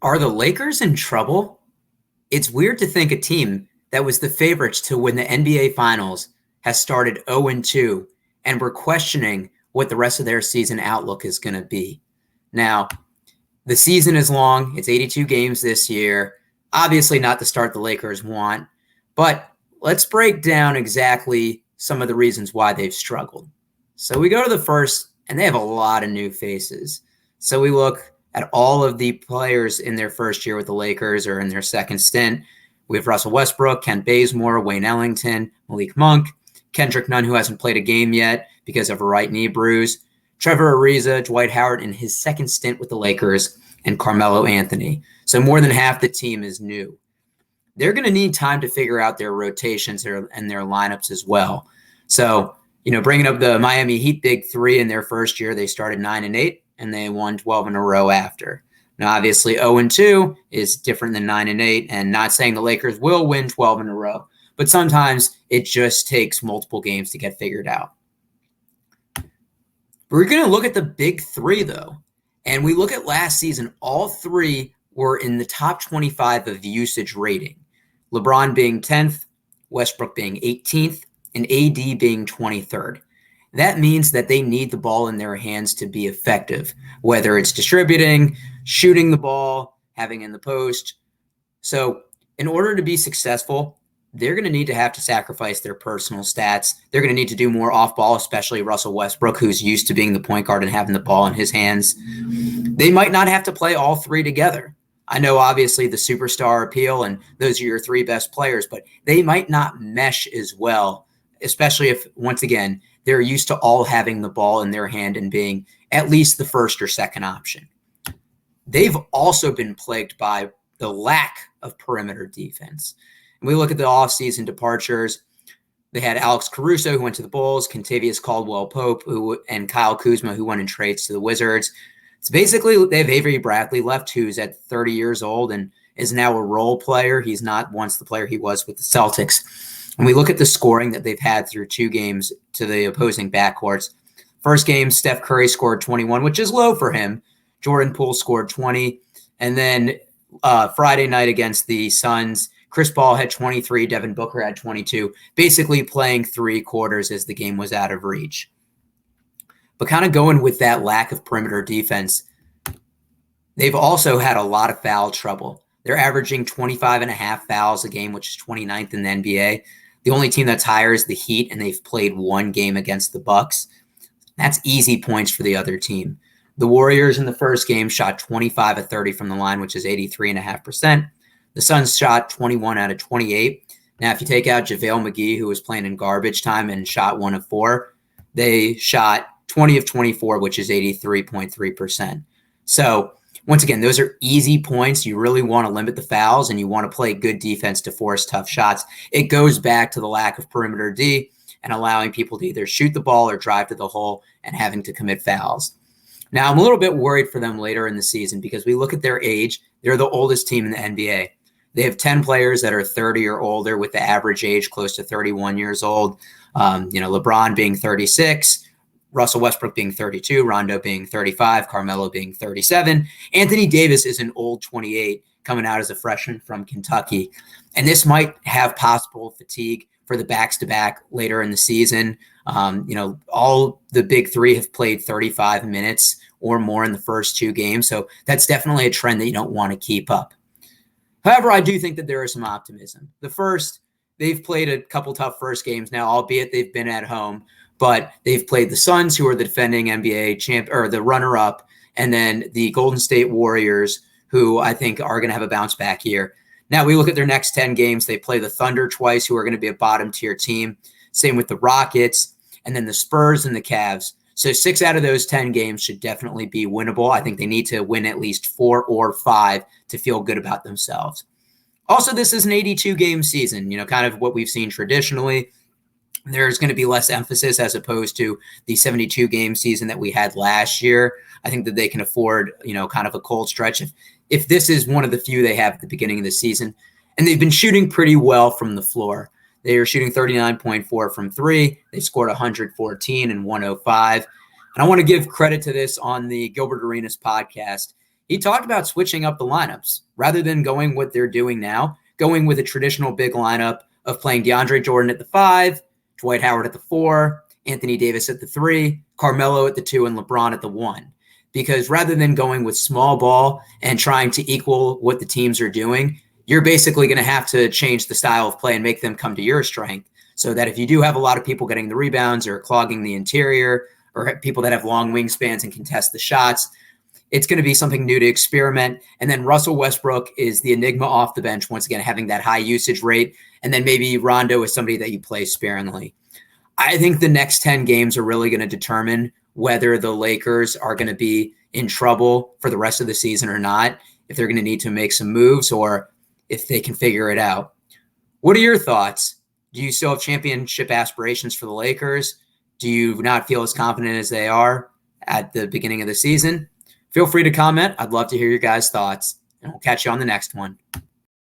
Are the Lakers in trouble? It's weird to think a team that was the favorites to win the NBA Finals has started 0-2, and we're questioning what the rest of their season outlook is going to be. Now, the season is long. It's 82 games this year. Obviously not the start the Lakers want, but let's break down exactly some of the reasons why they've struggled. So we go to the first, and they have a lot of new faces. So we look at all of the players in their first year with the Lakers or in their second stint. We have Russell Westbrook, Kent Bazemore, Wayne Ellington, Malik Monk, Kendrick Nunn, who hasn't played a game yet because of a right knee bruise, Trevor Ariza, Dwight Howard in his second stint with the Lakers, and Carmelo Anthony. So more than half the team is new. They're going to need time to figure out their rotations and their lineups as well. So, bringing up the Miami Heat big three in their first year, they started 9-8 and they won 12 in a row after. Now, obviously, 0-2 is different than 9-8, and not saying the Lakers will win 12 in a row, but sometimes it just takes multiple games to get figured out. We're going to look at the big three, though, and we look at last season. All three were in the top 25 of usage rating, LeBron being 10th, Westbrook being 18th, and AD being 23rd. That means that they need the ball in their hands to be effective, whether it's distributing, shooting the ball, having in the post. So in order to be successful, they're going to need to have to sacrifice their personal stats. They're going to need to do more off ball, especially Russell Westbrook, who's used to being the point guard and having the ball in his hands. They might not have to play all three together. I know, obviously, the superstar appeal, and those are your three best players, but they might not mesh as well, especially if, once again, they're used to all having the ball in their hand and being at least the first or second option. They've also been plagued by the lack of perimeter defense. And we look at the offseason departures. They had Alex Caruso, who went to the Bulls, Kentavious Caldwell-Pope, and Kyle Kuzma, who went in trades to the Wizards. It's basically they have Avery Bradley left, who's at 30 years old and is now a role player. He's not once the player he was with the Celtics. And we look at the scoring that they've had through two games to the opposing backcourts. First game, Steph Curry scored 21, which is low for him. Jordan Poole scored 20. And then Friday night against the Suns, Chris Paul had 23, Devin Booker had 22, basically playing three quarters as the game was out of reach. But kind of going with that lack of perimeter defense, they've also had a lot of foul trouble. They're averaging 25.5 fouls a game, which is 29th in the NBA. The only team that's higher is the Heat, and they've played one game against the Bucks. That's easy points for the other team. The Warriors in the first game shot 25 of 30 from the line, which is 83.5%. The Suns shot 21 out of 28. Now, if you take out JaVale McGee, who was playing in garbage time and shot 1 of 4, they shot 20 of 24, which is 83.3%. So, once again, those are easy points. You really want to limit the fouls, and you want to play good defense to force tough shots. It goes back to the lack of perimeter D and allowing people to either shoot the ball or drive to the hole and having to commit fouls. Now, I'm a little bit worried for them later in the season because we look at their age. They're the oldest team in the NBA. They have 10 players that are 30 or older with the average age close to 31 years old. LeBron being 36, Russell Westbrook being 32, Rondo being 35, Carmelo being 37. Anthony Davis is an old 28 coming out as a freshman from Kentucky. And this might have possible fatigue for the backs-to-back later in the season. All the big three have played 35 minutes or more in the first two games. So that's definitely a trend that you don't want to keep up. However, I do think that there is some optimism. The first, they've played a couple tough first games now, albeit they've been at home. But they've played the Suns, who are the defending NBA champ or the runner-up, and then the Golden State Warriors, who I think are going to have a bounce back year. Now we look at their next 10 games. They play the Thunder twice, who are going to be a bottom-tier team. Same with the Rockets, and then the Spurs and the Cavs. So 6 out of those 10 games should definitely be winnable. I think they need to win at least 4 or 5 to feel good about themselves. Also, this is an 82-game season, kind of what we've seen traditionally. There's going to be less emphasis as opposed to the 72-game season that we had last year. I think that they can afford, kind of a cold stretch if this is one of the few they have at the beginning of the season. And they've been shooting pretty well from the floor. They are shooting 39.4 from three. They scored 114 and 105. And I want to give credit to this on the Gilbert Arenas podcast. he talked about switching up the lineups rather than going what they're doing now, going with a traditional big lineup of playing DeAndre Jordan at the 5, Dwight Howard at the 4, Anthony Davis at the 3, Carmelo at the 2, and LeBron at the 1. Because rather than going with small ball and trying to equal what the teams are doing, you're basically going to have to change the style of play and make them come to your strength, so that if you do have a lot of people getting the rebounds or clogging the interior or people that have long wingspans and contest the shots, it's going to be something new to experiment. And then Russell Westbrook is the enigma off the bench, once again, having that high usage rate. And then maybe Rondo is somebody that you play sparingly. I think the next 10 games are really going to determine whether the Lakers are going to be in trouble for the rest of the season or not, if they're going to need to make some moves or if they can figure it out. What are your thoughts? Do you still have championship aspirations for the Lakers? Do you not feel as confident as they are at the beginning of the season? Feel free to comment. I'd love to hear your guys' thoughts, and we'll catch you on the next one.